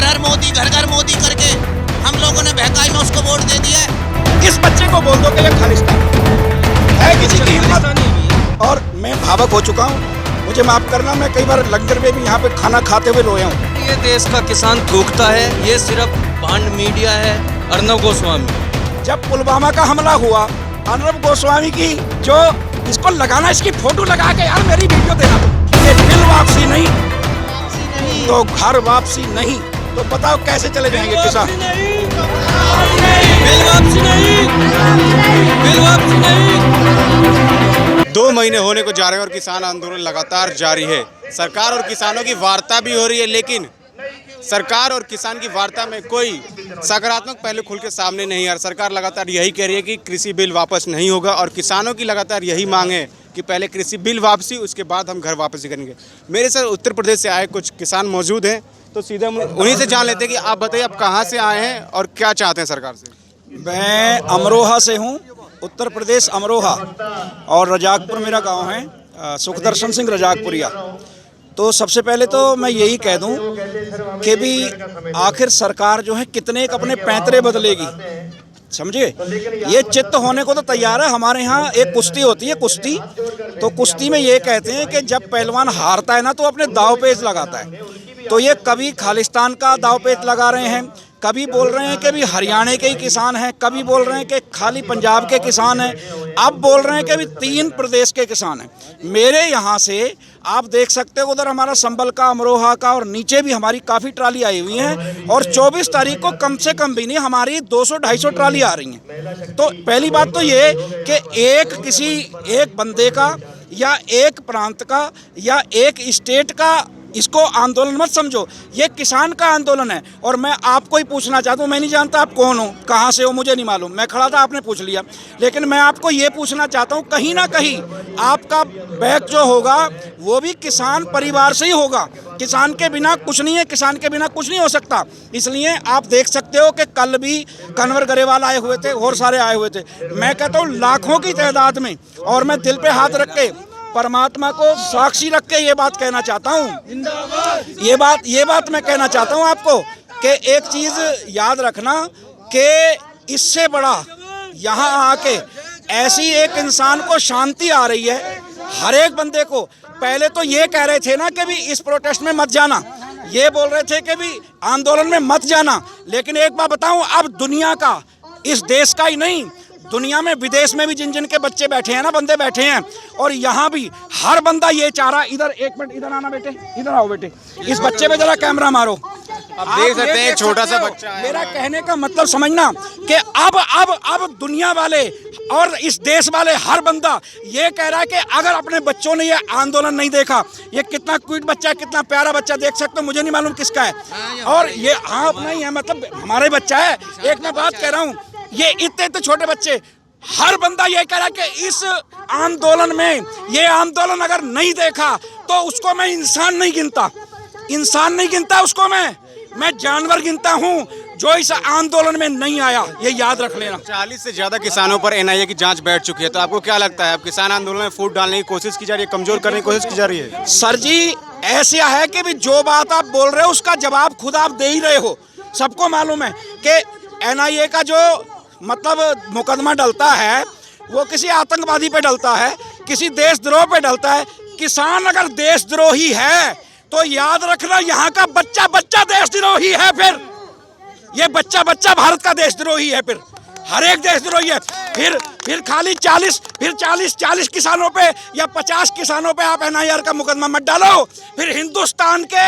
हर हर मोदी, घर घर मोदी करके हम लोगों ने बहकाई में उसको वोट दे दिया है। इस बच्चे को बोल दो कि ये खालिस्तान है, किसी की हिम्मत। और मैं भावुक हो चुका हूँ, मुझे माफ करना, मैं कई बार लंगर में भी यहाँ पे खाना खाते हुए रोया हूँ। ये देश का किसान थूकता है, ये सिर्फ भांड मीडिया है। अर्नब गोस्वामी, जब पुलवामा का हमला हुआ, अर्नब गोस्वामी की जो इसको लगाना, इसकी फोटो लगा के यार मेरी वीडियो देना, ये दिल वापसी नहीं तो घर वापसी नहीं, तो बताओ कैसे चले जाएंगे किसान? बिल वापसी नहीं, बिल वापसी नहीं। 2 महीने होने को जा रहे हैं और किसान आंदोलन लगातार जारी है। सरकार और किसानों की वार्ता भी हो रही है, लेकिन सरकार और किसान की वार्ता में कोई सकारात्मक पहलू खुल के सामने नहीं आ रहा। सरकार लगातार यही कह रही है कि कृषि बिल वापस नहीं होगा और किसानों की लगातार यही मांग है कि पहले कृषि बिल वापसी, उसके बाद हम घर वापसी करेंगे। मेरे साथ उत्तर प्रदेश से आए कुछ किसान मौजूद हैं, तो सीधे हम उन्हीं से जान लेते हैं कि आप बताइए, आप कहाँ से आए हैं और क्या चाहते हैं सरकार से? मैं अमरोहा से हूँ, उत्तर प्रदेश अमरोहा, और रजाकपुर मेरा गांव है, सुखदर्शन सिंह रजाकपुरिया। तो सबसे पहले तो मैं यही कह दूं कि भी आखिर सरकार जो है कितने एक अपने पैंतरे बदलेगी, समझिए। ये चित्त होने को तो तैयार है। हमारे यहाँ एक कुश्ती होती है, कुश्ती, तो कुश्ती में ये कहते हैं कि जब पहलवान हारता है ना तो अपने दाव पेच लगाता है। तो ये कभी खालिस्तान का दाव पेच लगा रहे हैं, कभी बोल रहे हैं कि भी हरियाणा के ही किसान हैं, कभी बोल रहे हैं कि खाली पंजाब के किसान हैं, अब बोल रहे हैं कि भी 3 प्रदेश के किसान हैं। मेरे यहाँ से आप देख सकते हो, उधर हमारा संबल का, अमरोहा का, और नीचे भी हमारी काफ़ी ट्राली आई हुई हैं, और 24 तारीख को कम से कम भी नहीं हमारी 200-250 ट्राली आ रही हैं। तो पहली बात तो ये कि किसी एक बंदे का या एक प्रांत का या एक स्टेट का इसको आंदोलन मत समझो, ये किसान का आंदोलन है। और मैं आपको ही पूछना चाहता हूँ, मैं नहीं जानता आप कौन हो, कहाँ से हो, मुझे नहीं मालूम, मैं खड़ा था आपने पूछ लिया, लेकिन मैं आपको ये पूछना चाहता हूँ, कहीं ना कहीं आपका बैक जो होगा वो भी किसान परिवार से ही होगा। किसान के बिना कुछ नहीं है, किसान के बिना कुछ नहीं हो सकता। इसलिए आप देख सकते हो कि कल भी कन्वर गरेवाल आए हुए थे और सारे आए हुए थे, मैं कहता हूँ लाखों की तादाद में, और मैं दिल पे हाथ रख के परमात्मा को साक्षी रख के ये बात कहना चाहता हूँ, ये बात मैं कहना चाहता हूँ आपको कि एक चीज़ याद रखना कि इससे बड़ा यहाँ आके ऐसी एक इंसान को शांति आ रही है, हर एक बंदे को। पहले तो ये कह रहे थे ना कि भी इस प्रोटेस्ट में मत जाना, ये बोल रहे थे कि भी आंदोलन में मत जाना, लेकिन एक बात बताऊँ, अब दुनिया का, इस देश का ही नहीं, दुनिया में विदेश में भी जिन जिन के बच्चे बैठे हैं ना, बंदे बैठे हैं, और यहाँ भी हर बंदा ये चाह रहा, इधर एक मिनट, इधर आना बेटे, इधर आओ बेटे, इस बच्चे पे जरा कैमरा मारो। आप देख सकते हैं छोटा सा बच्चा है। मेरा कहने का मतलब समझना कि अब दुनिया वाले और इस देश वाले हर बंदा ये कह रहा है कि अगर अपने बच्चों ने ये आंदोलन नहीं देखा, ये कितना क्यूट बच्चा है, कितना प्यारा बच्चा, देख सकते हो, मुझे नहीं मालूम किसका है, और ये हाँ अपना ही है, मतलब हमारे बच्चा है। एक मैं बात कह रहा हूँ, ये इतने छोटे बच्चे, हर बंदा ये कह रहा है कि इस आंदोलन में, ये आंदोलन अगर नहीं देखा तो उसको मैं इंसान नहीं गिनता, उसको मैं जानवर गिनता हूँ जो इस आंदोलन में नहीं आया, ये याद रख लेना। 40 से ज़्यादा किसानों पर एनआईए की जांच बैठ चुकी है, तो आपको क्या लगता है, अब किसान आंदोलन में फूट डालने की कोशिश की जा रही है, कमजोर करने की कोशिश की जा रही है? सर जी, ऐसा है कि भी जो बात आप बोल रहे हो उसका जवाब खुद आप दे ही रहे हो। सबको मालूम है कि एनआईए का जो मतलब मुकदमा डलता है वो किसी आतंकवादी पे डलता है, किसी देशद्रोह पे डलता है। किसान अगर देशद्रोही है तो याद रखना, यहाँ का बच्चा देशद्रोही है, फिर ये बच्चा भारत का देशद्रोही है, फिर हर एक देशद्रोही है। फिर खाली 40 किसानों पे या 50 किसानों पे आप एनआईए का मुकदमा मत डालो, फिर हिंदुस्तान के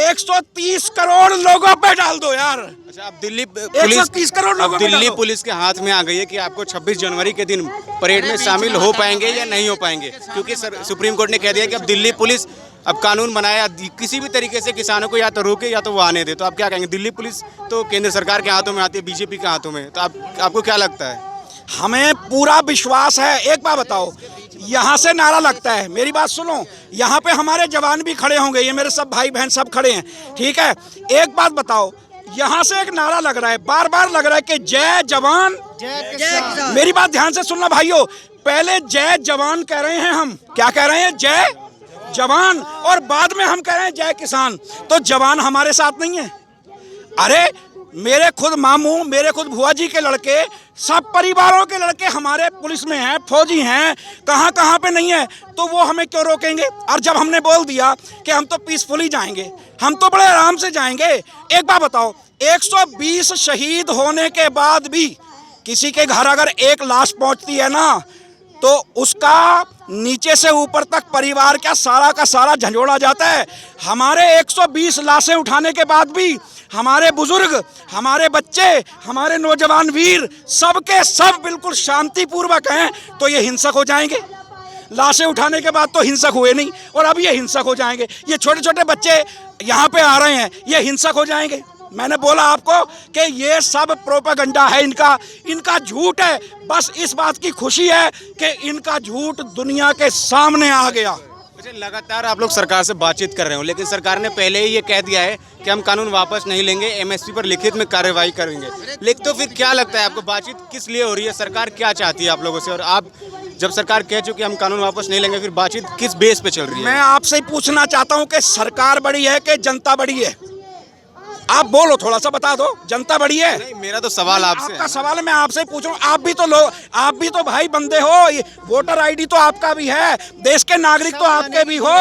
130 करोड़ लोगों पे डाल दो यार। अच्छा, अब दिल्ली पुलिस 130 करोड़ लोगों पे दिल्ली पुलिस के हाथ में आ गई है कि आपको 26 जनवरी के दिन परेड में शामिल हो पाएंगे या नहीं हो पाएंगे, क्योंकि सुप्रीम कोर्ट ने कह दिया कि अब दिल्ली पुलिस अब कानून बनाया, किसी भी तरीके से किसानों को या तो रोके या तो वो आने दे। तो आप क्या कहेंगे? दिल्ली पुलिस तो केंद्र सरकार के हाथों में आती है, बीजेपी के हाथों में, तो आपको क्या लगता है? हमें पूरा विश्वास है। एक बात बताओ, यहाँ से नारा लगता है, मेरी बात सुनो, यहाँ पे हमारे जवान भी खड़े होंगे, ये मेरे सब भाई बहन सब खड़े हैं, ठीक है। एक बात बताओ, यहाँ से एक नारा लग रहा है, बार बार लग रहा है कि जय जवान जय किसान। मेरी बात ध्यान से सुनना भाइयों, पहले जय जवान कह रहे हैं, हम क्या कह रहे हैं? जय जवान, और बाद में हम कह रहे हैं जय किसान। तो जवान हमारे साथ नहीं है, अरे मेरे खुद मामू, मेरे खुद भुआ जी के लड़के, सब परिवारों के लड़के हमारे पुलिस में हैं, फौजी हैं, कहाँ कहाँ पे नहीं है, तो वो हमें क्यों रोकेंगे? और जब हमने बोल दिया कि हम तो पीसफुली जाएंगे, हम तो बड़े आराम से जाएंगे। एक बात बताओ, 120 शहीद होने के बाद भी किसी के घर अगर एक लाश पहुंचती है ना, तो उसका नीचे से ऊपर तक परिवार का सारा झंझोड़ा जाता है। हमारे 120 लाशें उठाने के बाद भी हमारे बुजुर्ग, हमारे बच्चे, हमारे नौजवान वीर सबके सब बिल्कुल शांतिपूर्वक हैं, तो ये हिंसक हो जाएंगे? लाशें उठाने के बाद तो हिंसक हुए नहीं, और अब ये हिंसक हो जाएंगे। ये छोटे छोटे बच्चे यहाँ पे आ रहे हैं, ये हिंसक हो जाएंगे? मैंने बोला आपको कि ये सब प्रोपेगेंडा है, इनका झूठ है। बस इस बात की खुशी है कि इनका झूठ दुनिया के सामने आ गया। लगातार आप लोग सरकार से बातचीत कर रहे हो, लेकिन सरकार ने पहले ही ये कह दिया है कि हम कानून वापस नहीं लेंगे, एमएसपी पर लिखित में कार्रवाई करेंगे। लेकिन तो फिर क्या लगता है आपको, बातचीत किस लिए हो रही है? सरकार क्या चाहती है आप लोगों से? और आप जब सरकार कह चुकी हम कानून वापस नहीं लेंगे, फिर बातचीत किस बेस पे चल रही है? मैं आपसे पूछना चाहता हूँ कि सरकार बड़ी है कि जनता बड़ी है? आप बोलो, थोड़ा सा बता दो, जनता बड़ी है? नहीं, मेरा तो सवाल आपसे आपका सवाल है, मैं आपसे पूछ रहा हूँ। आप भी तो भाई बंदे हो, ये वोटर आईडी तो आपका भी है, देश के नागरिक तो आपके भी हो।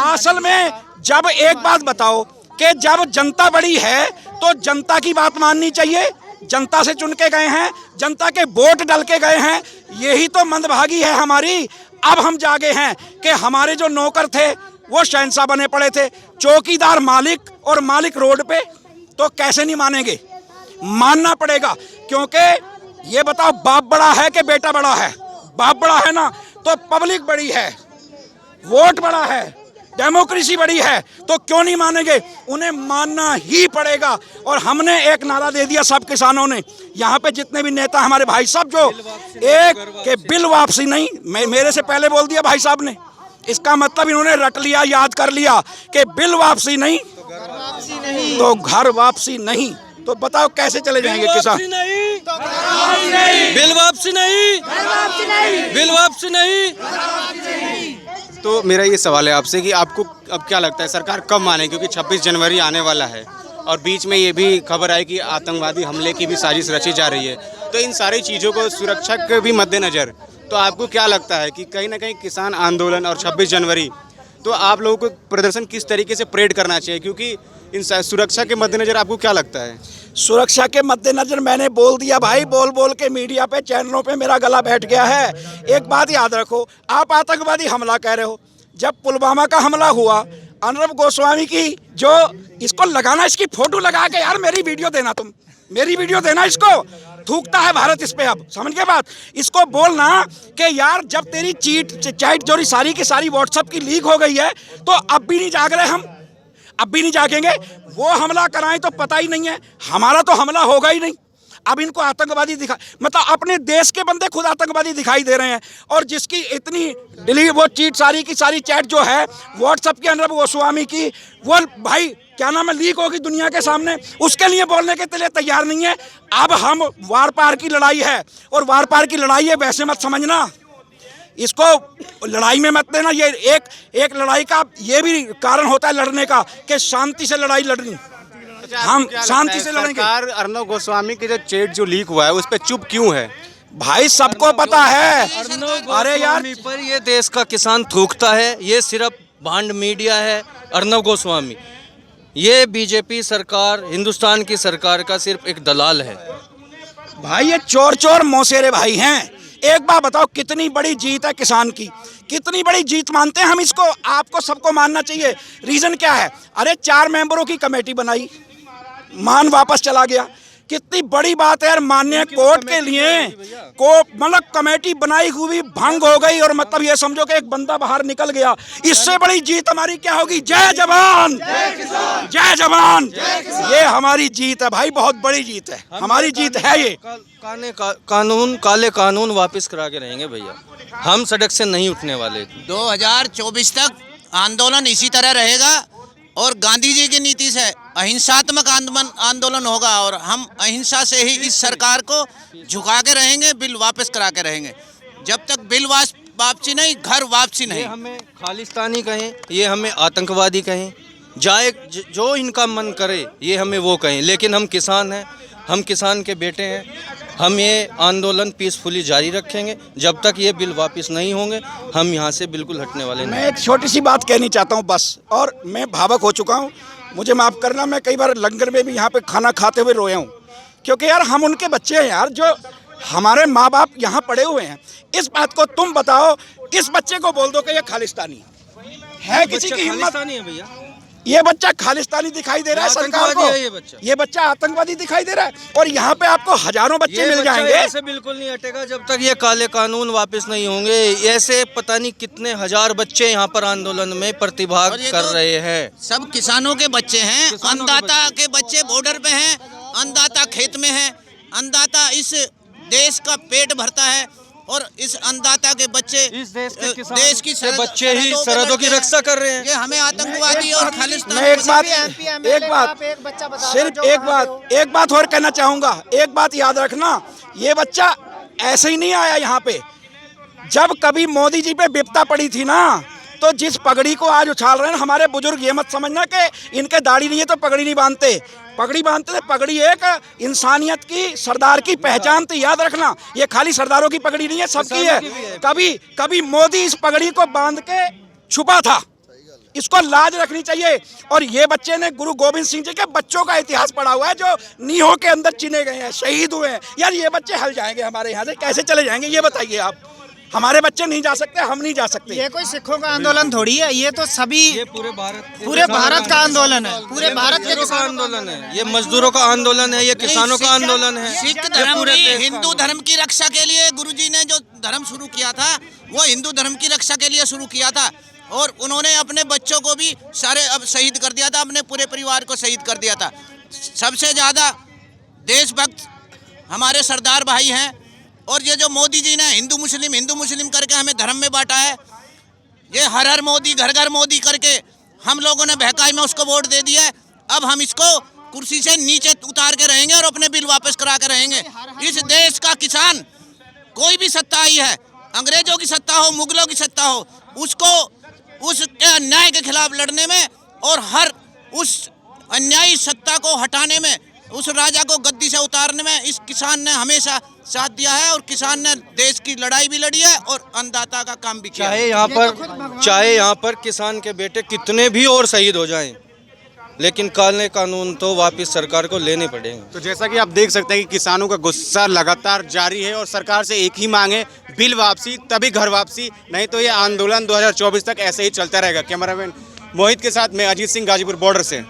असल में जब एक बात बताओ कि जब जनता बड़ी है तो जनता की बात माननी चाहिए। जनता से चुन के गए हैं, जनता के वोट डाल के गए हैं, यही तो मंदभागी है हमारी। अब हम जागे हैं कि हमारे जो नौकर थे वो शहंशाह बने पड़े थे, चौकीदार मालिक और मालिक रोड पे, तो कैसे नहीं मानेंगे? मानना पड़ेगा, क्योंकि ये बताओ, बाप बड़ा है कि बेटा बड़ा है? बाप बड़ा है ना, तो पब्लिक बड़ी है, वोट बड़ा है, डेमोक्रेसी बड़ी है, तो क्यों नहीं मानेंगे? उन्हें मानना ही पड़ेगा। और हमने एक नारा दे दिया सब किसानों ने, यहाँ पे जितने भी नेता हमारे भाई साहब, जो एक के बिल वापसी नहीं, मेरे से पहले बोल दिया भाई साहब ने, इसका मतलब इन्होंने रट लिया, याद कर लिया कि बिल वापसी नहीं तो घर वापसी नहीं। तो बताओ कैसे चले जाएंगे किसान? बिल वापसी नहीं, बिल वापसी नहीं। तो मेरा ये सवाल है आपसे कि आपको अब क्या लगता है सरकार कब माने? क्योंकि 26 जनवरी आने वाला है और बीच में ये भी खबर आई कि आतंकवादी हमले की भी साजिश रची जा रही है। तो इन सारी चीज़ों को, सुरक्षा के भी मद्देनज़र, तो आपको क्या लगता है कि कहीं ना कहीं किसान आंदोलन और 26 जनवरी, तो आप लोगों को प्रदर्शन किस तरीके से परेड करना चाहिए? क्योंकि इन सुरक्षा के मद्देनज़र आपको क्या लगता है? सुरक्षा के मद्देनजर मैंने बोल दिया भाई, बोल बोल के मीडिया पे, चैनलों पे मेरा गला बैठ गया है। एक बात याद रखो, आप आतंकवादी हमला कह रहे हो, जब पुलवामा का हमला हुआ, अर्नब गोस्वामी की जो इसको लगाना, इसकी फोटो लगा के, यार मेरी वीडियो देना, तुम मेरी वीडियो देना, इसको थूकता है भारत इस पे। अब समझ के बात, इसको बोलना कि यार जब तेरी चैट जोरी सारी की सारी व्हाट्सएप की लीक हो गई है, तो अब भी नहीं जाग रहे हम, अब भी नहीं जागेंगे। वो हमला कराएं तो पता ही नहीं है, हमारा तो हमला होगा ही नहीं। अब इनको आतंकवादी दिखा, मतलब अपने देश के बंदे खुद आतंकवादी दिखाई दे रहे हैं। और जिसकी इतनी डिलीट, वो चीट सारी की सारी चैट जो है व्हाट्सएप की, अर्नब गोस्वामी की, वो भाई क्या नाम है, लीक होगी दुनिया के सामने, उसके लिए बोलने के लिए तैयार नहीं है। अब हम वार पार की लड़ाई है, और वार पार की लड़ाई है, वैसे मत समझना, इसको लड़ाई में मत देना। ये एक लड़ाई का ये भी कारण होता है लड़ने का, कि शांति से लड़ाई लड़नी, हम शांति से लड़ेंगे। सरकार अर्नब गोस्वामी के जो चैट जो लीक हुआ है उस पर चुप क्यों है? भाई सबको पता है। अरे यार, पर ये देश का किसान थूकता है, ये सिर्फ भांड मीडिया है। अर्नब गोस्वामी ये बीजेपी सरकार, हिंदुस्तान की सरकार का सिर्फ एक दलाल है। भाई ये चोर चोर मौसेरे भाई हैं। एक बात बताओ, कितनी बड़ी जीत है किसान की, कितनी बड़ी जीत मानते हैं हम इसको? आपको सबको मानना चाहिए। रीजन क्या है? अरे 4 मेंबरों की कमेटी बनाई, मान वापस चला गया, कितनी बड़ी बात है यार। माननीय कोर्ट के लिए को मतलब कमेटी बनाई हुई भंग हो गई, और मतलब ये समझो कि एक बंदा बाहर निकल गया। इससे बड़ी जीत हमारी क्या होगी? जय जवान, जय जवान, ये हमारी जीत है भाई, बहुत बड़ी जीत है, हमारी जीत है ये। काले कानून वापस करा के रहेंगे भैया, हम सड़क से नहीं उठने वाले। 2024 तक आंदोलन इसी तरह रहेगा, और गांधी जी की नीति से अहिंसात्मक आंदोलन होगा, और हम अहिंसा से ही इस सरकार को झुका के रहेंगे, बिल वापस करा के रहेंगे। जब तक बिल वापसी नहीं, घर वापसी नहीं। ये हमें खालिस्तानी कहें, ये हमें आतंकवादी कहें, जाए जो इनका मन करे ये हमें वो कहें, लेकिन हम किसान हैं, हम किसान के बेटे हैं, हम ये आंदोलन पीसफुली जारी रखेंगे जब तक ये बिल वापस नहीं होंगे। हम यहाँ से बिल्कुल हटने वाले नहीं। मैं एक छोटी सी बात कहनी चाहता हूँ बस, और मैं भावुक हो चुका हूँ, मुझे माफ़ करना। मैं कई बार लंगर में भी यहाँ पे खाना खाते हुए रोया हूँ, क्योंकि यार हम उनके बच्चे हैं यार, जो हमारे माँ बाप यहाँ पड़े हुए हैं। इस बात को तुम बताओ, किस बच्चे को बोल दो कि ये खालिस्तानी है? किसी की हिम्मत नहीं है भैया। ये बच्चा खालिस्तानी दिखाई दे रहा है सरकार को, ये बच्चा आतंकवादी दिखाई दे रहा है, और यहाँ पे आपको हजारों बच्चे मिल जाएंगे। ऐसे बिल्कुल नहीं हटेगा जब तक ये काले कानून वापस नहीं होंगे। ऐसे पता नहीं कितने हजार बच्चे यहाँ पर आंदोलन में प्रतिभाग कर रहे हैं। सब किसानों के बच्चे हैं, अन्नदाता के बच्चे बॉर्डर पे हैं, अन्नदाता खेत में हैं, अन्नदाता इस देश का पेट भरता है, और इस अन्नदाता के बच्चे इस देश के किसान देश की के बच्चे ही सरहदों की रक्षा कर रहे हैं। ये हमें आतंकवादी और खालिस्तानी। मैं एक बात और कहना चाहूँगा। एक बात याद रखना, ये बच्चा ऐसे ही नहीं आया यहाँ पे। जब कभी मोदी जी पे विपदा पड़ी थी ना, तो जिस पगड़ी को आज उछाल रहे हैं हमारे बुजुर्ग, ये मत समझना कि इनके दाढ़ी नहीं है तो पगड़ी नहीं बांधते। पगड़ी बांधते थे। पगड़ी एक इंसानियत की, सरदार की पहचान थी, याद रखना। ये खाली सरदारों की पगड़ी नहीं है, सबकी है। कभी मोदी इस पगड़ी को बांध के छुपा था, इसको लाज रखनी चाहिए। और ये बच्चे ने गुरु गोविंद सिंह जी के बच्चों का इतिहास पढ़ा हुआ है, जो नीहों के अंदर चिने गए हैं, शहीद हुए हैं। यार ये बच्चे हल जाएंगे हमारे यहाँ से, कैसे चले जाएंगे ये बताइए आप? हमारे बच्चे नहीं जा सकते, हम नहीं जा सकते। ये कोई सिखों का आंदोलन थोड़ी है, ये तो सभी, ये पूरे भारत का आंदोलन है, पूरे भारत के किसानों का आंदोलन है, ये मजदूरों का आंदोलन है, ये किसानों का आंदोलन है। सिख धर्म की, हिंदू धर्म की रक्षा के लिए गुरुजी ने जो धर्म शुरू किया था, वो हिंदू धर्म की रक्षा के लिए शुरू किया था, और उन्होंने अपने बच्चों को भी सारे अब शहीद कर दिया था, अपने पूरे परिवार को शहीद कर दिया था। सबसे ज़्यादा देशभक्त हमारे सरदार भाई हैं। और ये जो मोदी जी ने हिंदू मुस्लिम करके हमें धर्म में बांटा है, ये हर हर मोदी, घर घर मोदी करके हम लोगों ने बहकाई में उसको वोट दे दिया है। अब हम इसको कुर्सी से नीचे उतार के रहेंगे और अपने बिल वापस करा के रहेंगे। इस देश का किसान, कोई भी सत्ता आई है, अंग्रेजों की सत्ता हो, मुगलों की सत्ता हो, उसको उसके अन्याय के खिलाफ लड़ने में और हर उस अन्यायी सत्ता को हटाने में, उस राजा को गद्दी से उतारने में इस किसान ने हमेशा साथ दिया है। और किसान ने देश की लड़ाई भी लड़ी है और अन्नदाता का काम भी किया है। चाहे यहाँ पर किसान के बेटे कितने भी और शहीद हो जाएं, लेकिन काले कानून तो वापस सरकार को लेने पड़ेंगे। तो जैसा कि आप देख सकते हैं कि किसानों का गुस्सा लगातार जारी है, और सरकार से एक ही मांग है, बिल वापसी, तभी घर वापसी, नहीं तो ये आंदोलन 2024 तक ऐसे ही चलता रहेगा। कैमरामैन मोहित के साथ मैं अजीत सिंह, गाजीपुर बॉर्डर से।